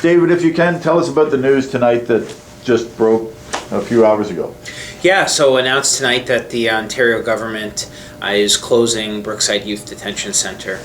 David, if you can, tell us about the news tonight that just broke a few hours ago. Yeah, so announced tonight that the Ontario government is closing Brookside Youth Detention Centre.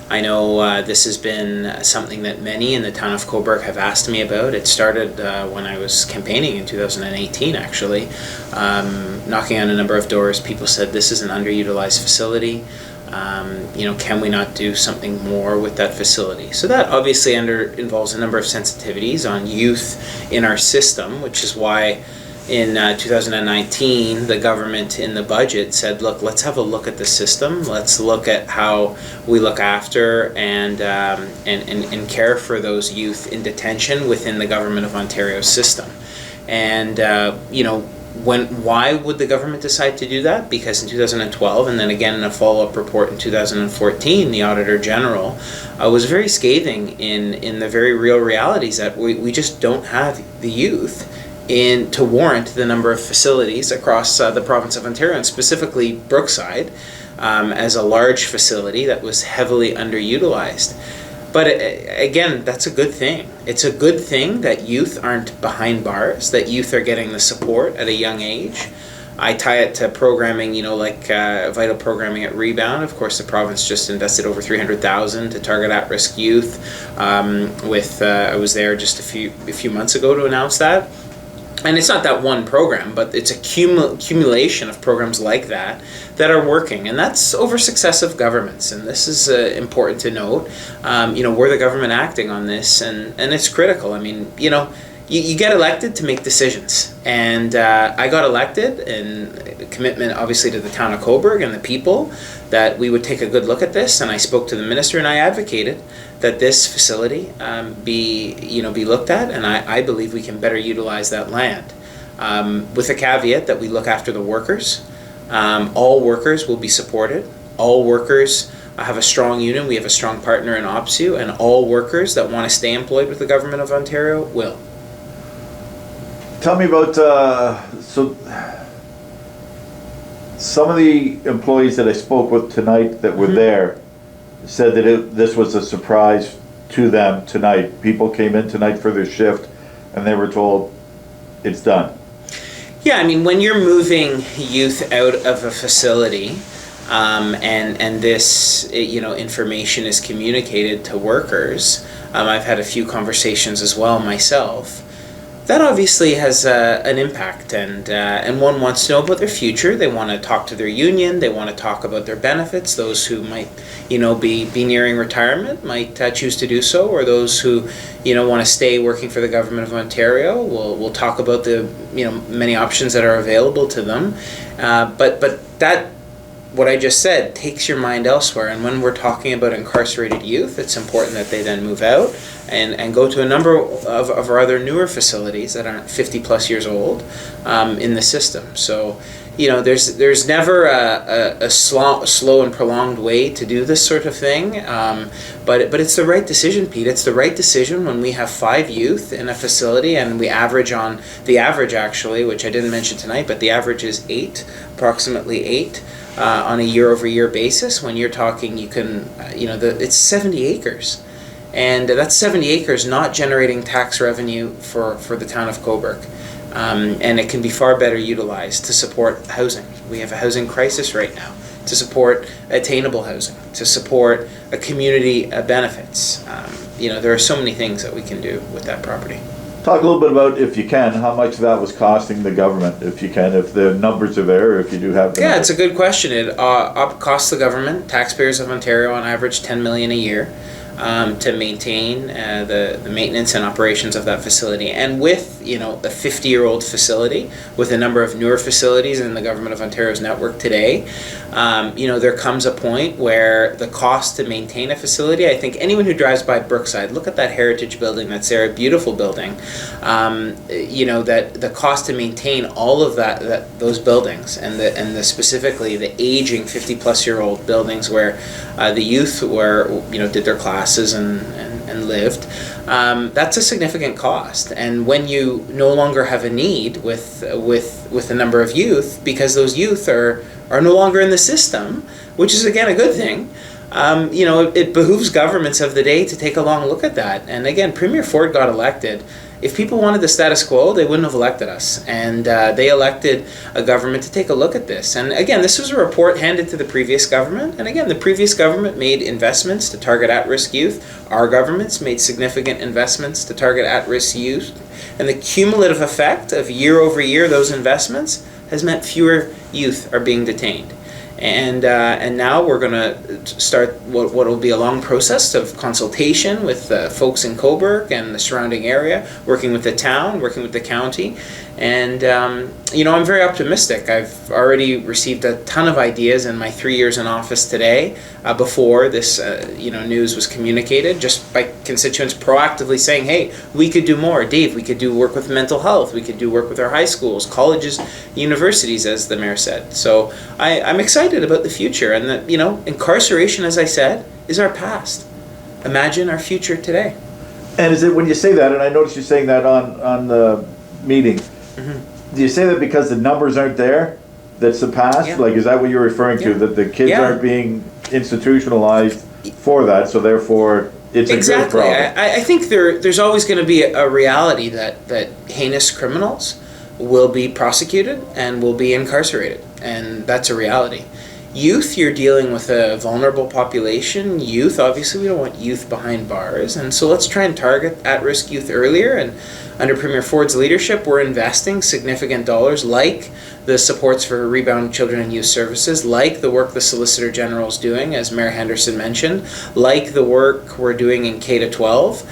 I know this has been something that many in the town of Cobourg have asked me about. It started when I was campaigning in 2018, actually. Knocking on a number of doors, people said this is an underutilized facility. Can we not do something more with that facility? So that obviously involves a number of sensitivities on youth in our system, which is why in 2019 the government in the budget said, look, let's have a look at the system. Let's look at how we look after and care for those youth in detention within the Government of Ontario's system. And why would the government decide to do that? Because in 2012, and then again in a follow-up report in 2014, the Auditor General was very scathing in the very real realities that we just don't have the youth to warrant the number of facilities across the province of Ontario, and specifically Brookside as a large facility that was heavily underutilized. But again, that's a good thing. It's a good thing that youth aren't behind bars, that youth are getting the support at a young age. I tie it to programming, like vital programming at Rebound. Of course, the province just invested over $300,000 to target at-risk youth. I was there just a few months ago to announce that. And it's not that one program, but it's a accumulation of programs like that are working, and that's over successive governments. And this is important to note. We're the government acting on this, and it's critical. I mean, you get elected to make decisions, and I got elected in commitment, obviously, to the town of Cobourg and the people, that we would take a good look at this. And I spoke to the minister, and I advocated that this facility be looked at, and I believe we can better utilize that land, with a caveat that we look after the workers. All workers will be supported. All workers have a strong union. We have a strong partner in OPSU, and all workers that want to stay employed with the Government of Ontario will. Tell me about some of the employees that I spoke with tonight that were there said that this was a surprise to them tonight. People came in tonight for their shift and they were told it's done. Yeah, I mean, when you're moving youth out of a facility and this information is communicated to workers, I've had a few conversations as well myself. That obviously has an impact, and one wants to know about their future. They want to talk to their union. They want to talk about their benefits. Those who might, be nearing retirement might choose to do so, or those who, want to stay working for the Government of Ontario. We'll talk about the, many options that are available to them. But that, what I just said, takes your mind elsewhere. And when we're talking about incarcerated youth, it's important that they then move out and go to a number of our other newer facilities that aren't 50 plus years old in the system. So, there's never a slow and prolonged way to do this sort of thing. But it's the right decision, Pete. It's the right decision when we have 5 youth in a facility, and we average actually, which I didn't mention tonight, but the average is approximately 8. On a year-over-year basis. When you're talking, you can, it's 70 acres. And that's 70 acres not generating tax revenue for the town of Cobourg. And it can be far better utilized to support housing. We have a housing crisis right now. To support attainable housing, to support a community benefits. There are so many things that we can do with that property. Talk a little bit about, if you can, how much that was costing the government, if you can, if the numbers are there, if you do have them. Yeah, it's a good question. It costs the government, taxpayers of Ontario, on average $10 million a year to maintain the maintenance and operations of that facility. And with, a 50-year-old facility, with a number of newer facilities in the Government of Ontario's network today, there comes a point where the cost to maintain a facility, I think anyone who drives by Brookside, look at that heritage building that's there, a beautiful building, that the cost to maintain all of those buildings and specifically the aging 50-plus-year-old buildings where the youth did their classes and lived, that's a significant cost. And when you no longer have a need with the number of youth, because those youth are no longer in the system, which is again a good thing, it behooves governments of the day to take a long look at that. And again, Premier Ford got elected. If people wanted the status quo, they wouldn't have elected us. And they elected a government to take a look at this. And again, this was a report handed to the previous government. And again, the previous government made investments to target at-risk youth. Our governments made significant investments to target at-risk youth. And the cumulative effect of year over year, those investments has meant fewer youth are being detained. And now we're going to start what will be a long process of consultation with folks in Cobourg and the surrounding area, working with the town, working with the county. And, I'm very optimistic. I've already received a ton of ideas in my 3 years in office today before this, news was communicated, just by constituents proactively saying, hey, we could do more. Dave, we could do work with mental health. We could do work with our high schools, colleges, universities, as the mayor said. So I'm excited about the future. And that, incarceration, as I said, is our past. Imagine our future today. And is it when you say that, and I noticed you saying that on the meeting, do you say that because the numbers aren't there? That's the past? Yeah. Like, is that what you're referring to? Yeah. That the kids Yeah. aren't being institutionalized for that, so therefore it's Exactly. a good problem? I think there's always going to be a reality that heinous criminals will be prosecuted and will be incarcerated, and that's a reality. Youth, you're dealing with a vulnerable population. Youth, obviously, we don't want youth behind bars, and so let's try and target at-risk youth earlier. And under Premier Ford's leadership, we're investing significant dollars, like the supports for rebound children and youth services, like the work the Solicitor General is doing, as Mayor Henderson mentioned, like the work we're doing in K-12,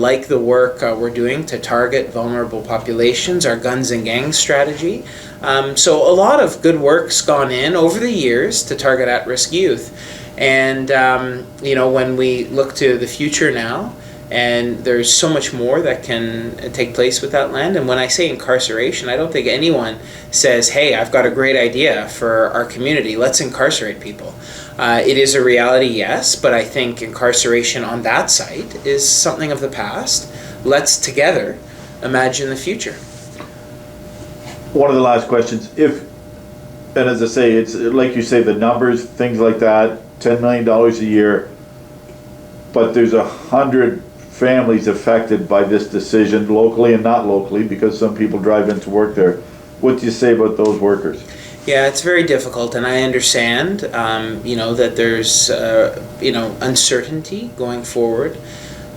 like the work we're doing to target vulnerable populations, our guns and gangs strategy. So a lot of good work's gone in over the years to target at-risk youth. And, when we look to the future now, and there's so much more that can take place with that land. And when I say incarceration, I don't think anyone says, hey, I've got a great idea for our community, let's incarcerate people. It is a reality, yes, but I think incarceration on that site is something of the past. Let's together imagine the future. One of the last questions, and as I say, it's like you say, the numbers, things like that, $10 million a year, but there's 100 families affected by this decision, locally and not locally, because some people drive into work there. What do you say about those workers? Yeah, it's very difficult, and I understand, that there's, uncertainty going forward,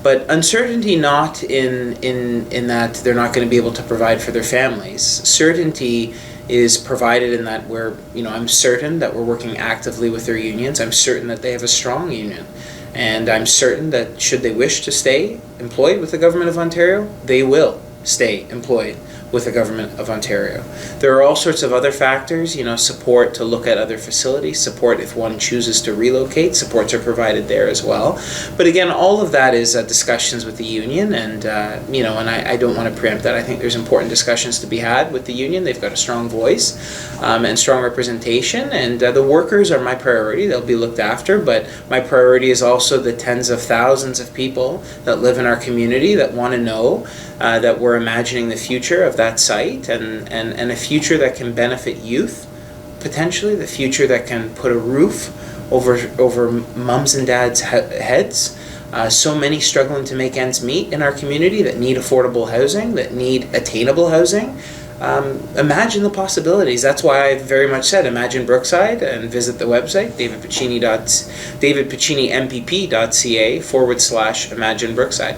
but uncertainty not in that they're not going to be able to provide for their families. Certainty is provided in that I'm certain that we're working actively with their unions. I'm certain that they have a strong union. And I'm certain that should they wish to stay employed with the Government of Ontario, they will stay employed with the Government of Ontario. There are all sorts of other factors, support to look at other facilities, support if one chooses to relocate, supports are provided there as well. But again, all of that is discussions with the union, and and I don't want to preempt that. I think there's important discussions to be had with the union. They've got a strong voice and strong representation, and the workers are my priority. They'll be looked after, but my priority is also the tens of thousands of people that live in our community that want to know that we're imagining the future of that site and a future that can benefit youth, potentially, the future that can put a roof over mums and dads' heads. So many struggling to make ends meet in our community that need affordable housing, that need attainable housing. Imagine the possibilities. That's why I very much said imagine Brookside, and visit the website, davidpiccini.mpp.ca/imagine Brookside.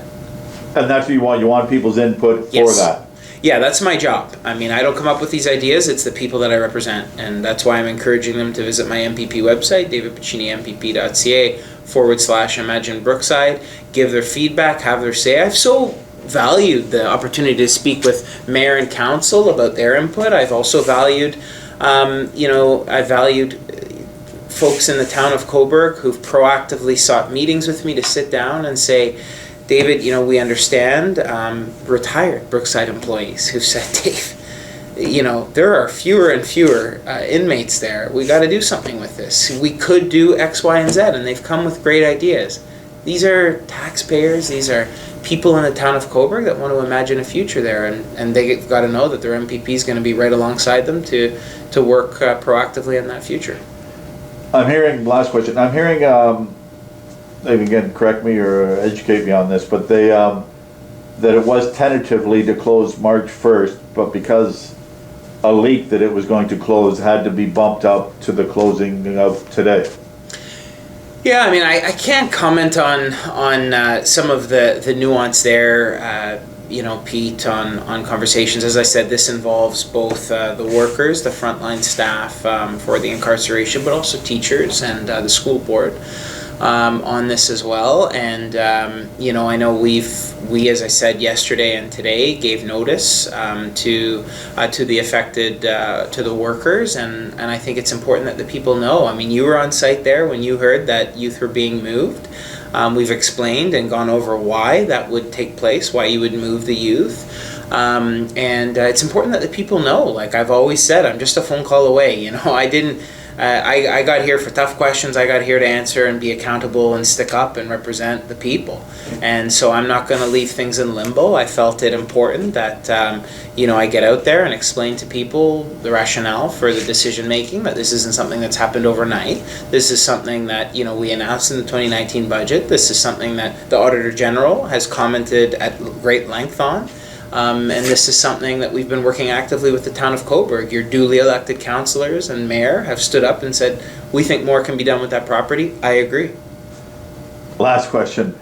And that's what you want. You want people's input for Yes. that. Yeah, that's my job. I mean, I don't come up with these ideas, it's the people that I represent. And that's why I'm encouraging them to visit my MPP website, davidpiccini.mpp.ca/imagine Brookside, give their feedback, have their say. I've so valued the opportunity to speak with mayor and council about their input. I've also valued, folks in the town of Cobourg who've proactively sought meetings with me to sit down and say, David, we understand retired Brookside employees who've said, Dave, there are fewer and fewer inmates there. We got to do something with this. We could do X, Y, and Z, and they've come with great ideas. These are taxpayers. These are people in the town of Cobourg that want to imagine a future there, and they've got to know that their MPP is going to be right alongside them to work proactively on that future. Last question, I'm hearing and again, correct me or educate me on this, but they, that it was tentatively to close March 1st, but because a leak that it was going to close had to be bumped up to the closing of today. Yeah, I mean, I can't comment on some of the nuance there, Pete, on conversations. As I said, this involves both the workers, the frontline staff for the incarceration, but also teachers and the school board on this as well. And I know we, as I said yesterday and today, gave notice to the affected, to the workers, and I think it's important that the people know. I mean, you were on site there when you heard that youth were being moved. We've explained and gone over why that would take place, why you would move the youth. And it's important that the people know. Like I've always said, I'm just a phone call away. I got here for tough questions. I got here to answer and be accountable and stick up and represent the people. And so I'm not going to leave things in limbo. I felt it important that, I get out there and explain to people the rationale for the decision making, that this isn't something that's happened overnight. This is something that, we announced in the 2019 budget. This is something that the Auditor General has commented at great length on. And this is something that we've been working actively with the town of Cobourg. Your duly elected councillors and mayor have stood up and said, we think more can be done with that property. I agree. Last question.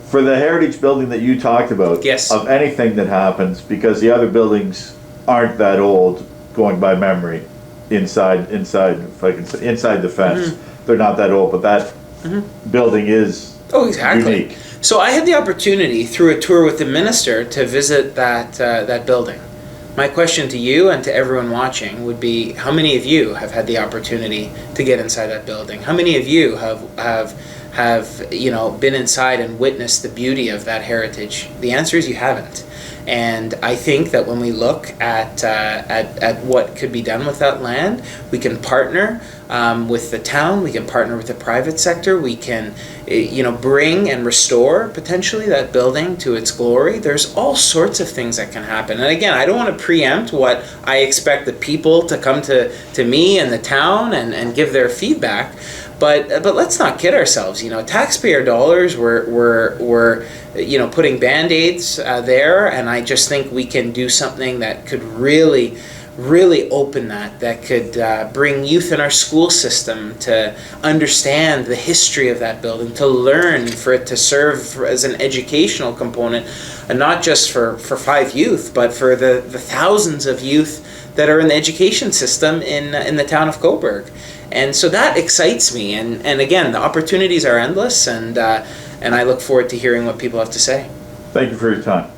For the heritage building that you talked about, yes, of anything that happens, because the other buildings aren't that old, going by memory, inside, if I can say, inside the fence, they're not that old, but that building is unique. So I had the opportunity through a tour with the minister to visit that building. My question to you and to everyone watching would be, how many of you have had the opportunity to get inside that building? How many of you have been inside and witnessed the beauty of that heritage? The answer is you haven't. And I think that when we look at what could be done with that land, we can partner with the town, we can partner with the private sector, we can bring and restore potentially that building to its glory. There's all sorts of things that can happen. And again, I don't want to preempt what I expect the people to come to me and the town and give their feedback. But let's not kid ourselves. Taxpayer dollars were putting Band-Aids there, and I just think we can do something that could really open that could bring youth in our school system to understand the history of that building, to learn, for it to serve as an educational component, and not just for 5 youth, but for the thousands of youth that are in the education system in the town of Cobourg. And so that excites me, and again, the opportunities are endless, and I look forward to hearing what people have to say. Thank you for your time.